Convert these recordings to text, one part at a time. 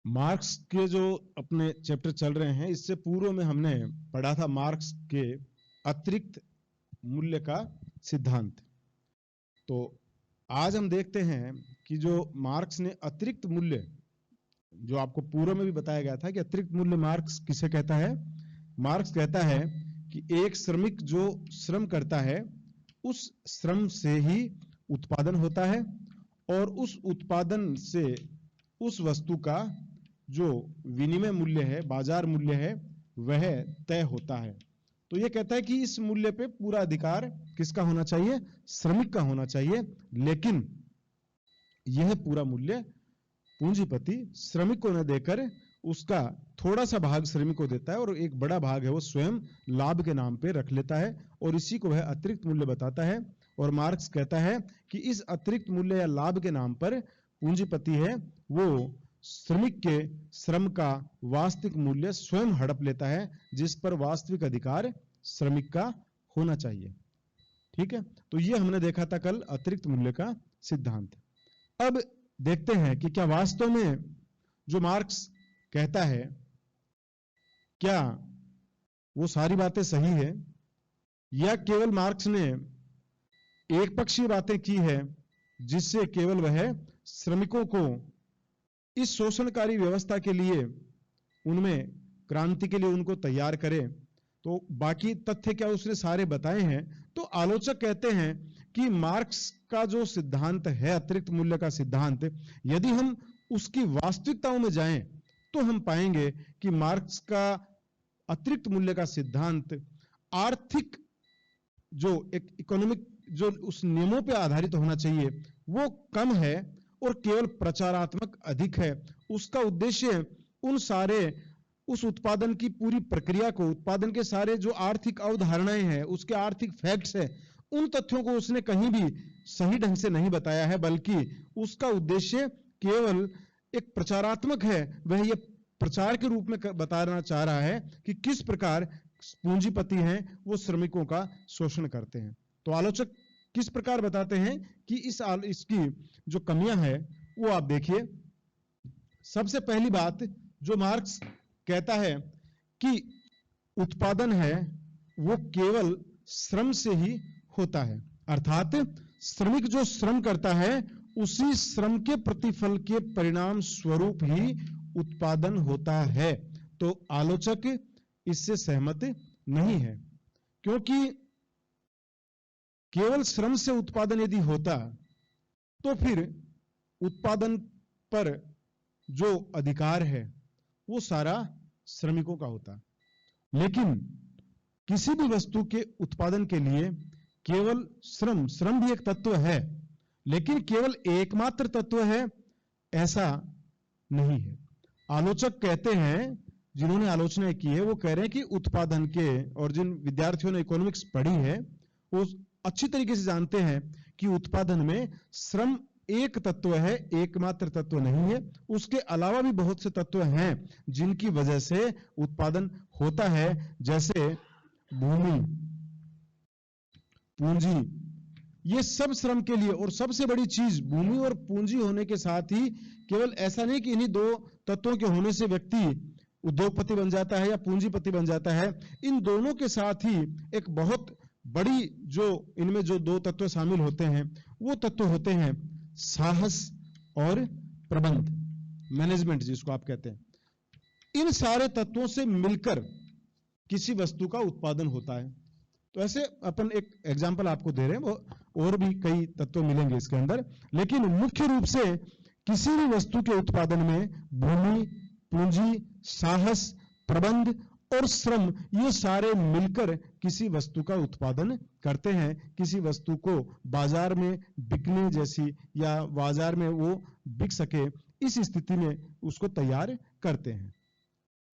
Marks के जो अपने चैप्टर चल रहे हैं, इससे पूर्व में हमने पढ़ा था मार्क्स के अतिरिक्त मूल्य का सिद्धांत। तो आज हम देखते हैं कि जो मार्क्स ने अतिरिक्त मूल्य, जो आपको पूर्व में भी बताया गया था कि अतिरिक्त मूल्य मार्क्स किसे कहता है। मार्क्स कहता है कि एक श्रमिक जो श्रम करता है उस श्रम से ही उत्पादन होता है और उस उत्पादन से उस वस्तु का जो विनिमय मूल्य है, बाजार मूल्य है, वह तय होता है। तो यह कहता है कि इस मूल्य पे पूरा अधिकार किसका होना चाहिए? श्रमिक का होना चाहिए। लेकिन यह पूरा मूल्य पूंजीपति श्रमिक को न देकर उसका थोड़ा सा भाग श्रमिक को देता है और एक बड़ा भाग है वो स्वयं लाभ के नाम पे रख लेता है और इसी को वह अतिरिक्त मूल्य बताता है। और मार्क्स कहता है कि इस अतिरिक्त मूल्य या लाभ के नाम पर पूंजीपति है वो श्रमिक के श्रम का वास्तविक मूल्य स्वयं हड़प लेता है, जिस पर वास्तविक अधिकार श्रमिक का होना चाहिए। ठीक है, तो ये हमने देखा था कल अतिरिक्त मूल्य का सिद्धांत। अब देखते हैं कि क्या वास्तव में जो मार्क्स कहता है, क्या वो सारी बातें सही है या केवल मार्क्स ने एक पक्षीय बातें की है जिससे केवल वह श्रमिकों को इस शोषणकारी व्यवस्था के लिए, उनमें क्रांति के लिए उनको तैयार करे। तो बाकी तथ्य क्या उसने सारे बताए हैं। तो आलोचक कहते हैं कि मार्क्स का जो सिद्धांत है, अतिरिक्त मूल्य का सिद्धांत, यदि हम उसकी वास्तविकताओं में जाएं तो हम पाएंगे कि मार्क्स का अतिरिक्त मूल्य का सिद्धांत आर्थिक जो एक इकोनॉमिक जो उस नियमों पर आधारित होना चाहिए वो कम है और केवल प्रचारात्मक अधिक है। उसका उद्देश्य उन सारे उस उत्पादन की पूरी प्रक्रिया को, उत्पादन के सारे जो आर्थिक अवधारणाएं हैं, उसके आर्थिक फैक्ट्स है, उन तथ्यों को उसने कहीं भी सही ढंग से नहीं बताया है, बल्कि उसका उद्देश्य केवल एक प्रचारात्मक है। वह ये प्रचार के रूप में बताना चाह रहा है कि किस प्रकार पूंजीपति हैं वो श्रमिकों का शोषण करते हैं। तो आलोचक किस प्रकार बताते हैं कि इसकी जो कमियां हैं वो आप देखिए। सबसे पहली बात जो मार्क्स कहता है कि उत्पादन है वो केवल श्रम से ही होता है, अर्थात श्रमिक जो श्रम करता है उसी श्रम के प्रतिफल के परिणाम स्वरूप ही उत्पादन होता है। तो आलोचक इससे सहमत नहीं है, क्योंकि केवल श्रम से उत्पादन यदि होता तो फिर उत्पादन पर जो अधिकार है वो सारा श्रमिकों का होता। लेकिन किसी भी वस्तु के उत्पादन के लिए केवल श्रम भी एक तत्व है, लेकिन केवल एकमात्र तत्व है ऐसा नहीं है। आलोचक कहते हैं, जिन्होंने आलोचना की है, वो कह रहे हैं कि उत्पादन के, और जिन विद्यार्थियों ने इकोनॉमिक्स पढ़ी है वो अच्छी तरीके से जानते हैं कि उत्पादन में श्रम एक तत्व है, एकमात्र तत्व नहीं है। उसके अलावा भी बहुत से तत्व हैं जिनकी वजह से उत्पादन होता है, जैसे भूमि, पूंजी, ये सब श्रम के लिए। और सबसे बड़ी चीज भूमि और पूंजी होने के साथ ही केवल ऐसा नहीं कि इन्हीं दो तत्वों के होने से व्यक्ति उद्योगपति बन जाता है या पूंजीपति बन जाता है। इन दोनों के साथ ही एक बहुत बड़ी जो इनमें जो दो तत्व शामिल होते हैं वो तत्व होते हैं साहस और प्रबंध, मैनेजमेंट जिसको आप कहते हैं। इन सारे तत्वों से मिलकर किसी वस्तु का उत्पादन होता है। तो ऐसे अपन एक एग्जांपल आपको दे रहे हैं, और भी कई तत्व मिलेंगे इसके अंदर, लेकिन मुख्य रूप से किसी भी वस्तु के उत्पादन में भूमि, पूंजी, साहस, प्रबंध और श्रम, ये सारे मिलकर किसी वस्तु का उत्पादन करते हैं। किसी वस्तु को बाजार में बिकने जैसी, या बाजार में वो बिक सके, इस स्थिति में उसको तैयार करते हैं।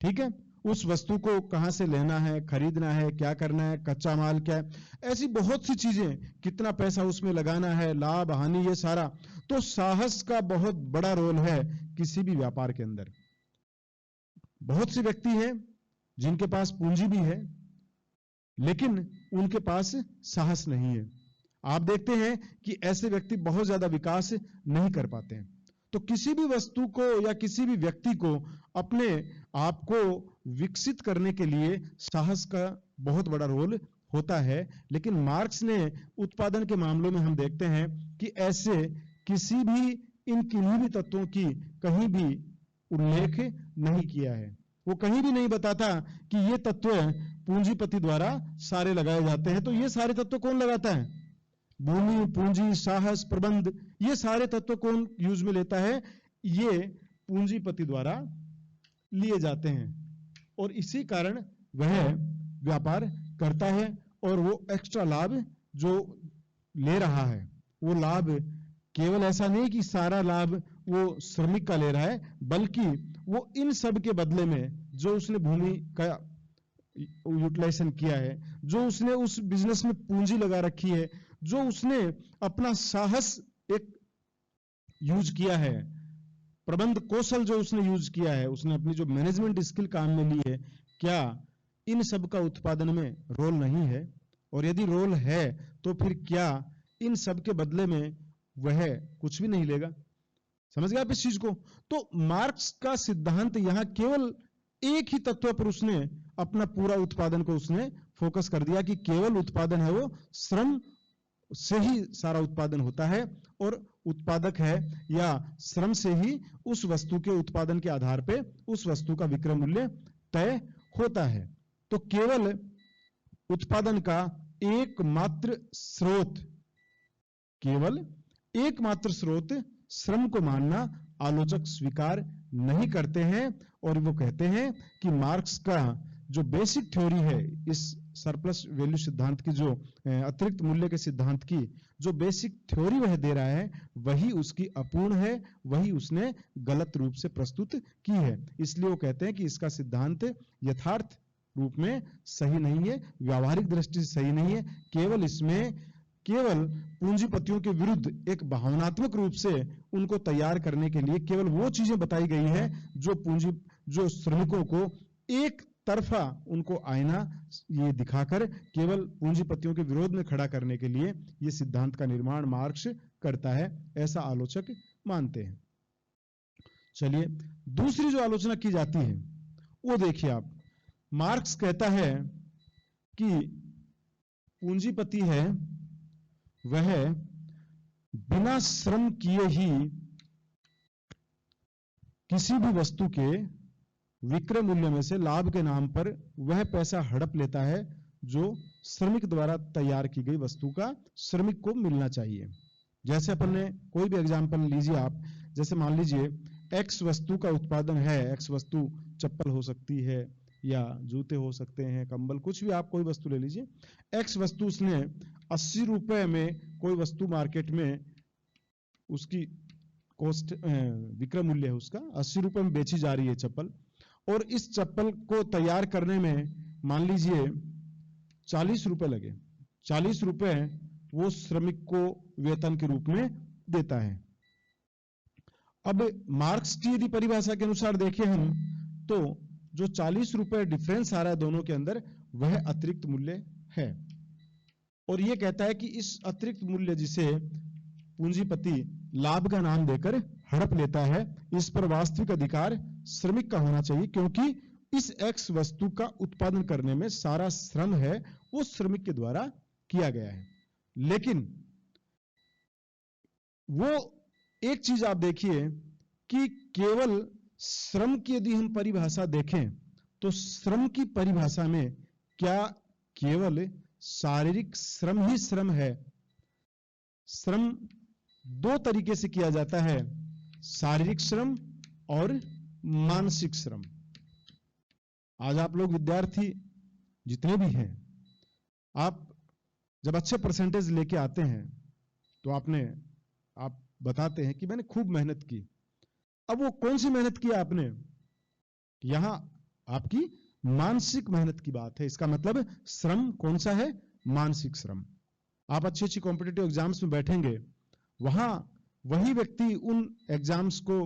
ठीक है, उस वस्तु को कहां से लेना है, खरीदना है, क्या करना है, कच्चा माल क्या है, ऐसी बहुत सी चीजें, कितना पैसा उसमें लगाना है, लाभ हानि, ये सारा। तो साहस का बहुत बड़ा रोल है किसी भी व्यापार के अंदर। बहुत से व्यक्ति हैं जिनके पास पूंजी भी है लेकिन उनके पास साहस नहीं है। आप देखते हैं कि ऐसे व्यक्ति बहुत ज्यादा विकास नहीं कर पाते हैं। तो किसी भी वस्तु को या किसी भी व्यक्ति को अपने आप को विकसित करने के लिए साहस का बहुत बड़ा रोल होता है। लेकिन मार्क्स ने उत्पादन के मामलों में हम देखते हैं कि ऐसे किसी भी इन किन्हीं भी तत्वों की कहीं भी उल्लेख नहीं किया है। वो कहीं भी नहीं बताता कि ये तत्व पूंजीपति द्वारा सारे लगाए जाते हैं। तो ये सारे तत्व कौन लगाता है? भूमि, पूंजी, साहस, प्रबंध, ये सारे तत्व कौन यूज में लेता है? ये पूंजीपति द्वारा लिए जाते हैं और इसी कारण वह व्यापार करता है और वो एक्स्ट्रा लाभ जो ले रहा है, वो लाभ केवल ऐसा नहीं कि सारा लाभ वो श्रमिक का ले रहा है, बल्कि वो इन सब के बदले में जो उसने भूमि का यूटिलाइजेशन किया है, जो उसने उस बिजनेस में पूंजी लगा रखी है, जो उसने अपना साहस एक यूज किया है, प्रबंध कौशल जो उसने यूज किया है, उसने अपनी जो मैनेजमेंट स्किल काम में ली है, क्या इन सब का उत्पादन में रोल नहीं है? और यदि रोल है तो फिर क्या इन सब के बदले में वह कुछ भी नहीं लेगा? समझ गए आप इस चीज को? तो मार्क्स का सिद्धांत यहां केवल एक ही तत्व पर उसने अपना पूरा उत्पादन को उसने फोकस कर दिया कि केवल उत्पादन है वो श्रम से ही सारा उत्पादन होता है और उत्पादक है या श्रम से ही उस वस्तु के उत्पादन के आधार पे उस वस्तु का विक्रय मूल्य तय होता है। तो केवल उत्पादन का एकमात्र स्रोत, केवल एकमात्र स्रोत श्रम को मानना आलोचक स्वीकार नहीं करते हैं और वो कहते हैं कि मार्क्स का जो बेसिक थ्योरी है, इस सरप्लस वैल्यू सिद्धांत की, जो अतिरिक्त मूल्य के सिद्धांत की जो बेसिक थ्योरी वह दे रहा है, वही उसकी अपूर्ण है, वही उसने गलत रूप से प्रस्तुत की है। इसलिए वो कहते हैं कि इसका सिद्धांत यथार्थ रूप में सही नहीं है, व्यावहारिक दृष्टि से सही नहीं है। केवल इसमें केवल पूंजीपतियों के विरुद्ध एक भावनात्मक रूप से उनको तैयार करने के लिए केवल वो चीजें बताई गई है जो श्रमिकों को एक तरफा उनको आईना ये दिखाकर केवल पूंजीपतियों के विरोध में खड़ा करने के लिए ये सिद्धांत का निर्माण मार्क्स करता है, ऐसा आलोचक मानते हैं। चलिए, दूसरी जो आलोचना की जाती है वो देखिए आप। मार्क्स कहता है कि पूंजीपति है वह बिना श्रम किए ही किसी भी वस्तु के विक्रय मूल्य में से लाभ के नाम पर वह पैसा हड़प लेता है जो श्रमिक द्वारा तैयार की गई वस्तु का श्रमिक को मिलना चाहिए। जैसे अपन ने कोई भी एग्जांपल लीजिए आप, जैसे मान लीजिए एक्स वस्तु का उत्पादन है, एक्स वस्तु चप्पल हो सकती है या जूते हो सकते हैं, कंबल, कुछ भी आप कोई वस्तु ले लीजिए। एक्स वस्तु उसने 80 रुपए में कोई वस्तु मार्केट में उसकी कॉस्ट विक्रय मूल्य है उसका 80 रुपए में बेची जा रही है चप्पल, और इस चप्पल को तैयार करने में मान लीजिए 40 रुपए लगे। 40 रुपए वो श्रमिक को वेतन के रूप में देता है। अब मार्क्स की यदि परिभाषा के अनुसार देखें हम, तो जो 40 रुपए डिफरेंस आ रहा है दोनों के अंदर, वह अतिरिक्त मूल्य है। और यह कहता है कि इस अतिरिक्त मूल्य जिसे पूंजीपति लाभ का नाम देकर हड़प लेता है, इस पर वास्तविक अधिकार श्रमिक का होना चाहिए, क्योंकि इस एक्स वस्तु का उत्पादन करने में सारा श्रम है वो श्रमिक के द्वारा किया गया है। लेकिन वो एक चीज आप देखिए कि केवल श्रम की यदि हम परिभाषा देखें तो श्रम की परिभाषा में क्या केवल शारीरिक श्रम ही श्रम है? श्रम दो तरीके से किया जाता है, शारीरिक श्रम और मानसिक श्रम। आज आप लोग विद्यार्थी जितने भी हैं, आप जब अच्छे परसेंटेज लेके आते हैं तो आप बताते हैं कि मैंने खूब मेहनत की। अब वो कौन सी मेहनत की आपने? यहां आपकी मानसिक मेहनत की बात है। इसका मतलब श्रम कौन सा है? मानसिक श्रम। आप अच्छी अच्छी कॉम्पिटिटिव एग्जाम्स में बैठेंगे, वहां वही व्यक्ति उन एग्जाम्स को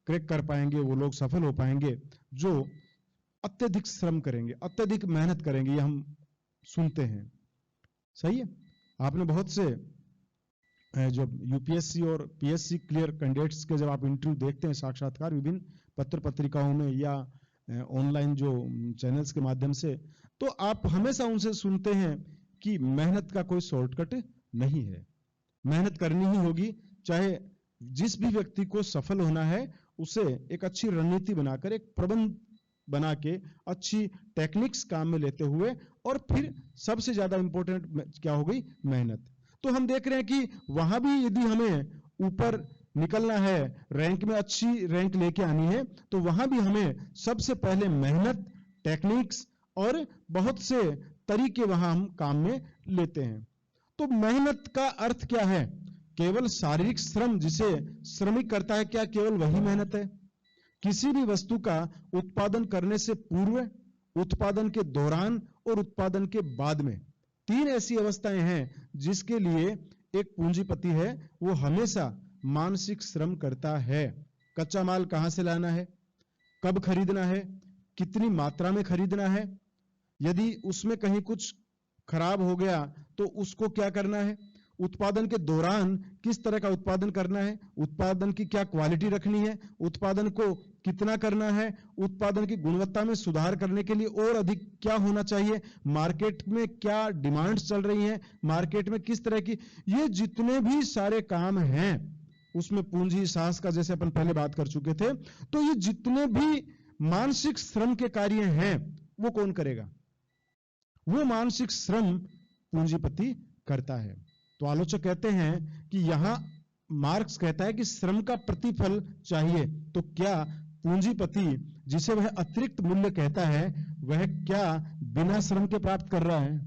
क्रैक कर पाएंगे, वो लोग सफल हो पाएंगे जो अत्यधिक श्रम करेंगे, अत्यधिक मेहनत करेंगे। ये हम सुनते हैं, सही है। आपने बहुत से जब यूपीएससी और पीएससी क्लियर कैंडिडेट्स के जब आप इंटरव्यू देखते हैं, साक्षात्कार विभिन्न पत्र पत्रिकाओं में या ऑनलाइन जो चैनल्स के माध्यम से, तो आप हमेशा उनसे सुनते हैं कि मेहनत का कोई शॉर्टकट नहीं है, मेहनत करनी ही होगी। चाहे जिस भी व्यक्ति को सफल होना है उसे एक अच्छी रणनीति बनाकर, एक प्रबंध बना के, अच्छी टेक्निक्स काम में लेते हुए, और फिर सबसे ज्यादा इंपॉर्टेंट क्या हो गई, मेहनत। तो हम देख रहे हैं कि वहां भी यदि हमें ऊपर निकलना है, रैंक में अच्छी रैंक लेके आनी है, तो वहां भी हमें सबसे पहले मेहनत, टेक्निक्स और बहुत से तरीके वहां हम काम में लेते हैं। तो मेहनत का अर्थ क्या है? केवल शारीरिक श्रम जिसे श्रमिक करता है, क्या केवल वही मेहनत है? किसी भी वस्तु का उत्पादन करने से पूर्व, उत्पादन के दौरान और उत्पादन के बाद में 3 ऐसी अवस्थाएं हैं जिसके लिए एक पूंजीपति है वो हमेशा मानसिक श्रम करता है। कच्चा माल कहां से लाना है, कब खरीदना है, कितनी मात्रा में खरीदना है, यदि उसमें कहीं कुछ खराब हो गया तो उसको क्या करना है, उत्पादन के दौरान किस तरह का उत्पादन करना है, उत्पादन की क्या क्वालिटी रखनी है, उत्पादन को कितना करना है, उत्पादन की गुणवत्ता में सुधार करने के लिए और अधिक क्या होना चाहिए, मार्केट में क्या डिमांड्स चल रही हैं, मार्केट में किस तरह की, ये जितने भी सारे काम हैं उसमें पूंजी साहस का जैसे अपन पहले बात कर चुके थे। तो ये जितने भी मानसिक श्रम के कार्य हैं वो कौन करेगा? वो मानसिक श्रम पूंजीपति करता है। तो आलोचक कहते हैं कि यहां मार्क्स कहता है कि श्रम का प्रतिफल चाहिए, तो क्या पूंजीपति जिसे वह अतिरिक्त मूल्य कहता है वह क्या बिना श्रम के प्राप्त कर रहा है?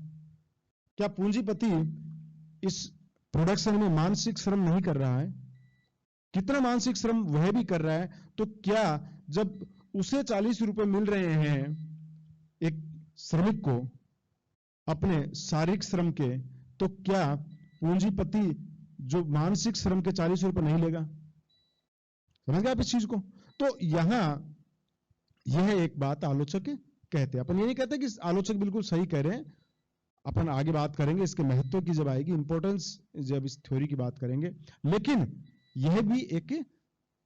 क्या पूंजीपति इस प्रोडक्शन में मानसिक श्रम नहीं कर रहा है? कितना मानसिक श्रम वह भी कर रहा है। तो क्या जब उसे 40 रुपए मिल रहे हैं एक श्रमिक को अपने शारीरिक श्रम के, तो क्या पूंजीपति जो मानसिक श्रम के 40 रुपए नहीं लेगा? समझ गए आप इस चीज को? तो यहां यह एक बात आलोचक कहते हैं। अपन ये नहीं कहते कि आलोचक बिल्कुल सही कह रहे हैं, अपन आगे बात करेंगे इसके महत्व की, जब आएगी इंपॉर्टेंस, जब इस थ्योरी की बात करेंगे। लेकिन यह भी एक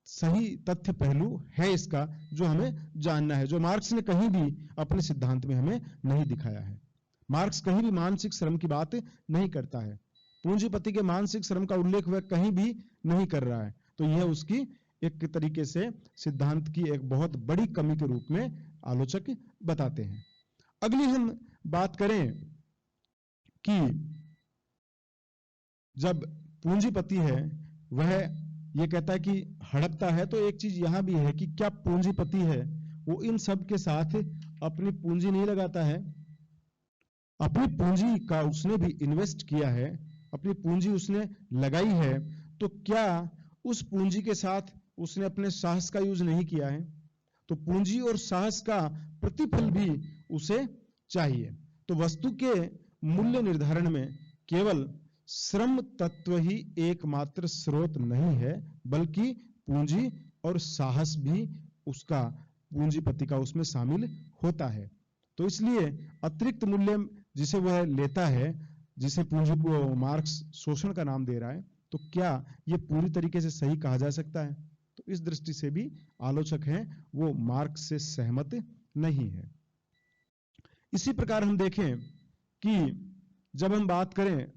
सही तथ्य पहलू है इसका जो हमें जानना है, जो मार्क्स ने कहीं भी अपने सिद्धांत में हमें नहीं दिखाया है। मार्क्स कहीं भी मानसिक श्रम की बात नहीं करता है, पूंजीपति के मानसिक श्रम का उल्लेख वह कहीं भी नहीं कर रहा है। तो यह उसकी एक तरीके से सिद्धांत की एक बहुत बड़ी कमी के रूप में आलोचक बताते हैं। अगली हम बात करें कि जब पूंजीपति है वह यह कहता है कि हड़पता है, तो एक चीज यहां भी है कि क्या पूंजीपति है वो इन सब के साथ अपनी पूंजी नहीं लगाता है? अपनी पूंजी का उसने भी इन्वेस्ट किया है, अपनी पूंजी उसने लगाई है, तो क्या उस पूंजी के साथ उसने अपने साहस का यूज नहीं किया है? तो पूंजी और साहस का प्रतिफल भी उसे चाहिए। तो वस्तु के मूल्य निर्धारण में केवल श्रम तत्व ही एकमात्र स्रोत नहीं है, बल्कि पूंजी और साहस भी उसका, पूंजीपति का उसमें शामिल होता है। तो इसलिए अतिरिक्त मूल्य जिसे वह लेता है, जिसे पूंजी को मार्क्स शोषण का नाम दे रहा है, तो क्या यह पूरी तरीके से सही कहा जा सकता है? तो इस दृष्टि से भी आलोचक हैं वो मार्क्स से सहमत नहीं है। इसी प्रकार हम देखें कि जब हम बात करें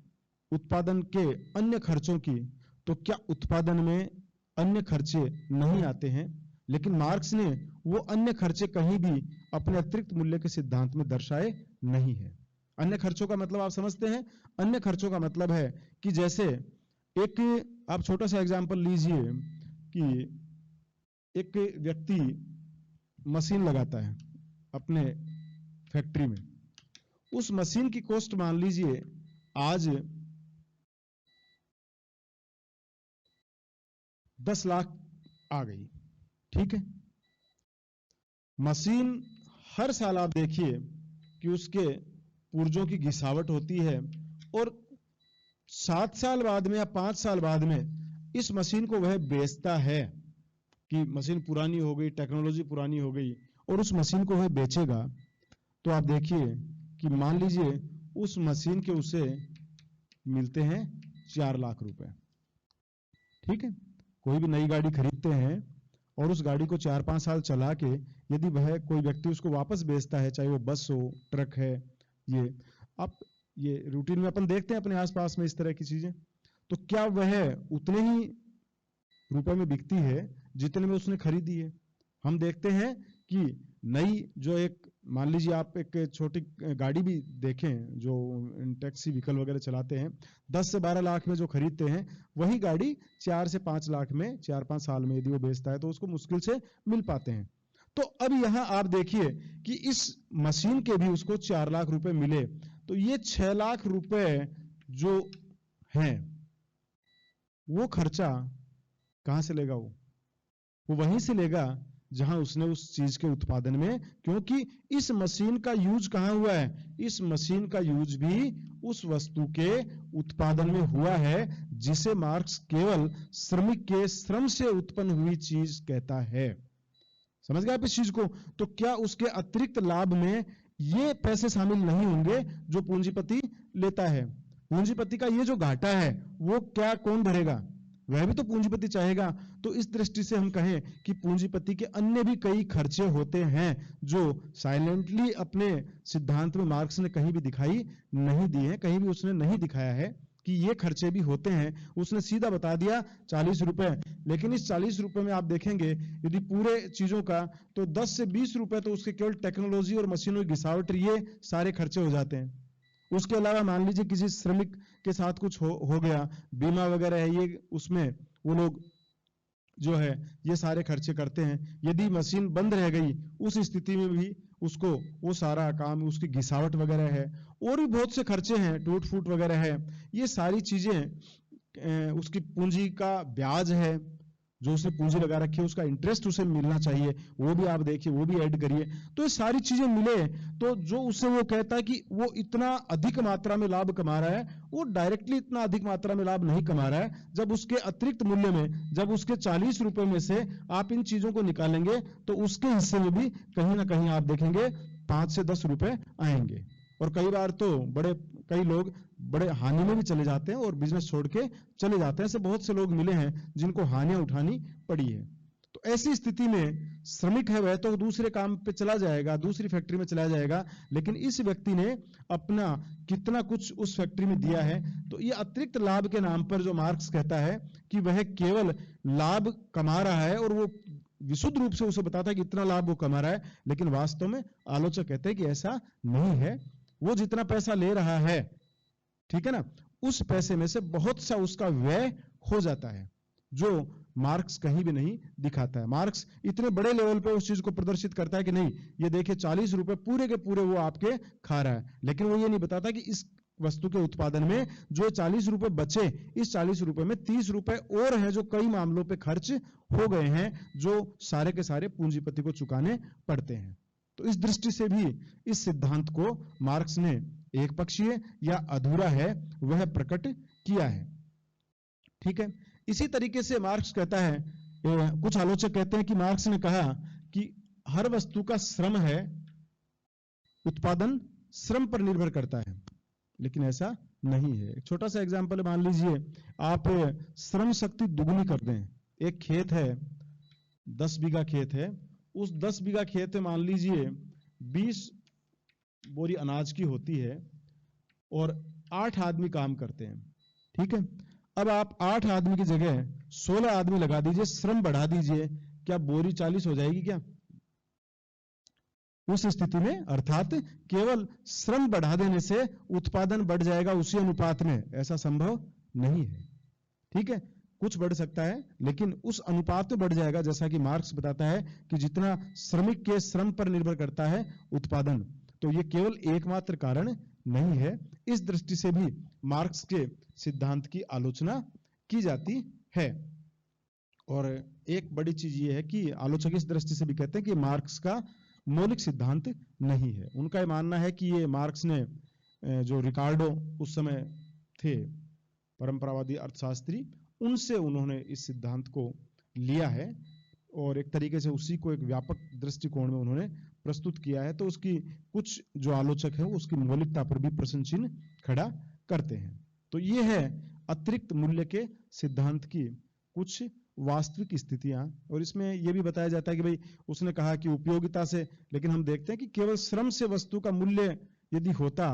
उत्पादन के अन्य खर्चों की, तो क्या उत्पादन में अन्य खर्चे नहीं आते हैं? लेकिन मार्क्स ने वो अन्य खर्चे कहीं भी अपने अतिरिक्त मूल्य के सिद्धांत में दर्शाए नहीं है। अन्य खर्चों का मतलब आप समझते हैं? अन्य खर्चों का मतलब है कि जैसे एक आप छोटा सा एग्जांपल लीजिए कि एक व्यक्ति मशीन लगाता है अपने फैक्ट्री में, उस मशीन की कॉस्ट मान लीजिए आज 10 लाख आ गई, ठीक है। मशीन हर साल आप देखिए कि उसके पुर्जों की घिसावट होती है, और 7 साल बाद में या 5 साल बाद में इस मशीन को वह बेचता है कि मशीन पुरानी हो गई, टेक्नोलॉजी पुरानी हो गई, और उस मशीन को वह बेचेगा। तो आप देखिए कि मान लीजिए उस मशीन के उसे मिलते हैं 4 लाख रुपए, ठीक है, कोई भी नई गाड़ी खरीदते हैं और उस गाड़ी को 4-5 साल चला के यदि वह कोई व्यक्ति उसको वापस बेचता है, चाहे वो बस हो, ट्रक है, ये आप ये रूटीन में अपन देखते हैं अपने आसपास में इस तरह की चीजें, तो क्या वह उतने ही रुपए में बिकती है जितने में उसने खरीदी है? हम देखते हैं कि नई जो एक, मान लीजिए आप एक छोटी गाड़ी भी देखें जो टैक्सी व्हीकल वगैरह चलाते हैं, 10 से 12 लाख में जो खरीदते हैं, वही गाड़ी 4 से 5 लाख में 4-5 साल में यदि वो बेचता है तो उसको मुश्किल से मिल पाते हैं। तो अब यहां आप देखिए कि इस मशीन के भी उसको 4 लाख रुपए मिले, तो ये 6 लाख रुपए जो हैं वो खर्चा कहां से लेगा? वो वहीं से लेगा जहां उसने उस चीज के उत्पादन में, क्योंकि इस मशीन का यूज कहां हुआ है? इस मशीन का यूज भी उस वस्तु के उत्पादन में हुआ है, जिसे मार्क्स केवल श्रमिक के श्रम से उत्पन्न हुई चीज कहता है। समझ गए आप इस चीज को? तो क्या उसके अतिरिक्त लाभ में ये पैसे शामिल नहीं होंगे जो पूंजीपति लेता है? पूंजीपति का ये जो घाटा है वो क्या कौन भरेगा? वह भी तो पूंजीपति चाहेगा। तो इस दृष्टि से हम कहें कि पूंजीपति के अन्य भी कई खर्चे होते हैं जो साइलेंटली अपने सिद्धांत में मार्क्स ने कहीं भी दिखाई नहीं दी है, कहीं भी उसने नहीं दिखाया है कि ये खर्चे भी होते हैं। उसने सीधा बता दिया 40 रुपए, लेकिन इस 40 रुपए में आप देखेंगे यदि पूरे चीजों का, तो 10 से 20 रुपए तो उसके केवल टेक्नोलॉजी और मशीनों की घिसावट, ये सारे खर्चे हो जाते हैं। उसके अलावा मान लीजिए किसी श्रमिक के साथ कुछ हो गया, बीमा वगैरह है, ये उसमें वो लोग जो है ये सारे खर्चे करते हैं। यदि मशीन बंद रह गई उस स्थिति में भी उसको वो सारा काम, उसकी घिसावट वगैरह है, और भी बहुत से खर्चे हैं, टूट फूट वगैरह है, ये सारी चीजें, उसकी पूंजी का ब्याज है, जो उसने पूंजी लगा रखी है उसका इंटरेस्ट उसे मिलना चाहिए, वो भी आप देखिए, वो भी ऐड करिए। तो ये सारी चीजें मिले तो जो उससे वो कहता है कि वो इतना अधिक मात्रा में लाभ कमा रहा है, वो डायरेक्टली इतना अधिक मात्रा में लाभ नहीं कमा रहा है। जब उसके अतिरिक्त मूल्य में, जब उसके 40 रुपए में से आप इन चीजों को निकालेंगे तो उसके हिस्से में भी कहीं ना कहीं आप देखेंगे 5 से 10 रुपए आएंगे। और कई बार तो कई लोग बड़े हानि में भी चले जाते हैं और बिजनेस छोड़ के चले जाते हैं। ऐसे बहुत से लोग मिले हैं जिनको हानियां उठानी पड़ी है। तो ऐसी स्थिति में श्रमिक है वह तो दूसरे काम पे चला जाएगा, दूसरी फैक्ट्री में चला जाएगा, लेकिन इस व्यक्ति ने अपना कितना कुछ उस फैक्ट्री में दिया है। तो ये अतिरिक्त लाभ के नाम पर जो मार्क्स कहता है कि वह केवल लाभ कमा रहा है, और वो विशुद्ध रूप से उसे बताता है कि इतना लाभ वो कमा रहा है, लेकिन वास्तव में आलोचक कहते हैं कि ऐसा नहीं है। वो जितना पैसा ले रहा है, ठीक है ना, उस पैसे में से बहुत सा उसका व्यय हो जाता है, जो मार्क्स कहीं भी नहीं दिखाता है। मार्क्स इतने बड़े लेवल पे उस चीज को प्रदर्शित करता है कि नहीं, ये देखिए 40 रुपए पूरे के पूरे वो आपके खा रहा है, लेकिन वो ये नहीं बताता कि इस वस्तु के उत्पादन में जो 40 रुपए बचे, इस 40 रुपए में 30 रुपए और हैं जो कई मामलों पे खर्च हो गए हैं, जो सारे के सारे पूंजीपति को चुकाने पड़ते हैं। तो इस दृष्टि से भी इस सिद्धांत को मार्क्स ने एक पक्षीय या अधूरा है वह प्रकट किया है। ठीक है, इसी तरीके से मार्क्स कहता है, कुछ आलोचक कहते हैं कि मार्क्स ने कहा कि हर वस्तु का श्रम है, उत्पादन श्रम पर निर्भर करता है, लेकिन ऐसा नहीं है। एक छोटा सा एग्जांपल मान लीजिए, आप श्रम शक्ति दुगनी कर दें। एक खेत है, 10 बीघा खेत है, उस 10 बीघा खेत में मान लीजिए 20 बोरी अनाज की होती है और 8 आदमी काम करते हैं। ठीक है, अब आप 8 आदमी की जगह 16 आदमी लगा दीजिए, श्रम बढ़ा दीजिए, क्या बोरी 40 हो जाएगी क्या? उस स्थिति में अर्थात केवल श्रम बढ़ा देने से उत्पादन बढ़ जाएगा उसी अनुपात में, ऐसा संभव नहीं है। ठीक है, कुछ बढ़ सकता है लेकिन उस अनुपात में बढ़ जाएगा, जैसा कि मार्क्स बताता है कि जितना श्रमिक के श्रम पर निर्भर करता है उत्पादन। तो यह केवल एकमात्र कारण नहीं है। इस दृष्टि से भी मार्क्स के सिद्धांत की आलोचना की जाती है। और एक बड़ी चीज यह है कि आलोचक इस दृष्टि से भी कहते हैं कि मार्क्स का मौलिक सिद्धांत नहीं है। उनका यह मानना है कि ये मार्क्स ने, जो रिकार्डो उस समय थे परंपरावादी अर्थशास्त्री, उनसे उन्होंने इस सिद्धांत को लिया है और एक तरीके से उसी को एक व्यापक दृष्टिकोण में उन्होंने प्रस्तुत किया है। तो उसकी कुछ जो आलोचक हैं उसकी मौलिकता पर भी प्रश्न चिन्ह खड़ा करते हैं। तो ये है अतिरिक्त मूल्य के सिद्धांत की कुछ वास्तविक स्थितियां, और इसमें यह भी बताया जाता है कि भाई उसने कहा कि उपयोगिता से, लेकिन हम देखते हैं कि केवल श्रम से वस्तु का मूल्य यदि होता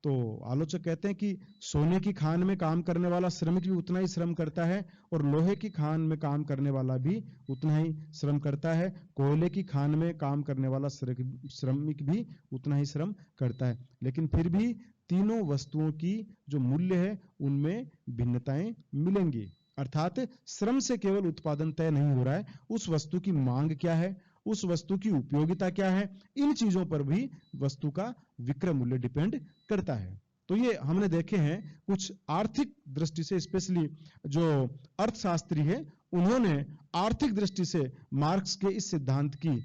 तो आलोचक कहते हैं कि सोने की खान में काम करने वाला श्रमिक भी उतना ही श्रम करता है और लोहे की खान में काम करने वाला भी उतना ही श्रम करता है, कोयले की खान में काम करने वाला श्रमिक भी उतना ही श्रम करता है, लेकिन फिर भी तीनों वस्तुओं की जो मूल्य है उनमें भिन्नताएं मिलेंगी। अर्थात श्रम से केवल उत्पादन तय नहीं हो रहा है, उस वस्तु की मांग क्या है, उस वस्तु की उपयोगिता क्या है, इन चीजों पर भी वस्तु का विक्रय मूल्य डिपेंड करता है। तो ये हमने देखे हैं कुछ आर्थिक दृष्टि से, स्पेशली जो अर्थशास्त्री है उन्होंने आर्थिक दृष्टि से मार्क्स के इस सिद्धांत की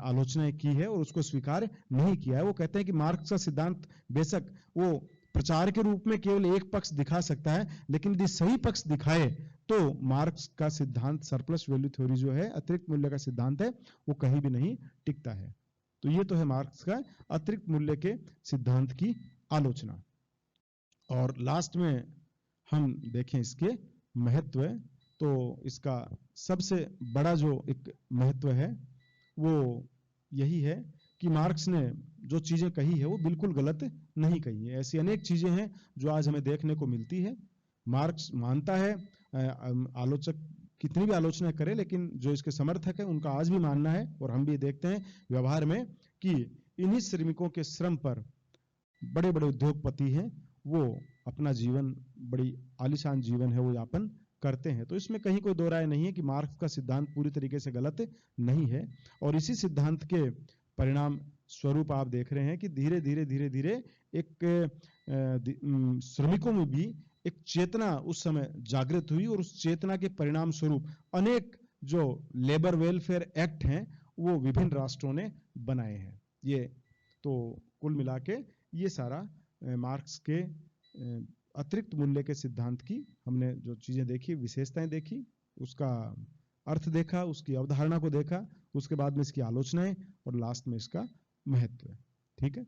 आलोचना की है और उसको स्वीकार नहीं किया है। वो कहते हैं कि मार्क्स का सिद्धांत बेशक वो प्रचार के रूप में केवल एक पक्ष दिखा सकता है, लेकिन यदि सही पक्ष दिखाए तो मार्क्स का सिद्धांत सरप्लस वैल्यू थ्योरी जो है, अतिरिक्त मूल्य का सिद्धांत है, वो कहीं भी नहीं टिकता है। तो ये तो है मार्क्स का अतिरिक्त मूल्य के सिद्धांत की आलोचना। और लास्ट में हम देखें इसके महत्व, तो इसका सबसे बड़ा जो एक महत्व है वो यही है कि मार्क्स ने जो चीजें कही है वो बिल्कुल गलत नहीं कही है। ऐसी अनेक चीजें हैं जो आज हमें देखने को मिलती है। मार्क्स मानता है, आलोचक कितनी भी आलोचना करे, लेकिन जो इसके समर्थक है उनका आज भी मानना है, और हम भी देखते हैं व्यवहार में कि इन्हीं श्रमिकों के श्रम पर बड़े बड़े उद्योगपति हैं, वो अपना जीवन, बड़ी आलीशान जीवन है वो यापन करते हैं। तो इसमें कहीं कोई दो राय नहीं है कि मार्क्स का सिद्धांत पूरी तरीके से गलत नहीं है, और इसी सिद्धांत के परिणाम स्वरूप आप देख रहे हैं कि धीरे धीरे धीरे धीरे एक श्रमिकों में भी एक चेतना उस समय जागृत हुई, और उस चेतना के परिणाम स्वरूप अनेक जो लेबर वेलफेयर एक्ट हैं वो विभिन्न राष्ट्रों ने बनाए हैं। ये तो कुल मिला के ये सारा मार्क्स के अतिरिक्त मूल्य के सिद्धांत की हमने जो चीजें देखी, विशेषताएं देखी, उसका अर्थ देखा, उसकी अवधारणा को देखा, उसके बाद में इसकी आलोचनाएं, और लास्ट में इसका महत्व। ठीक है।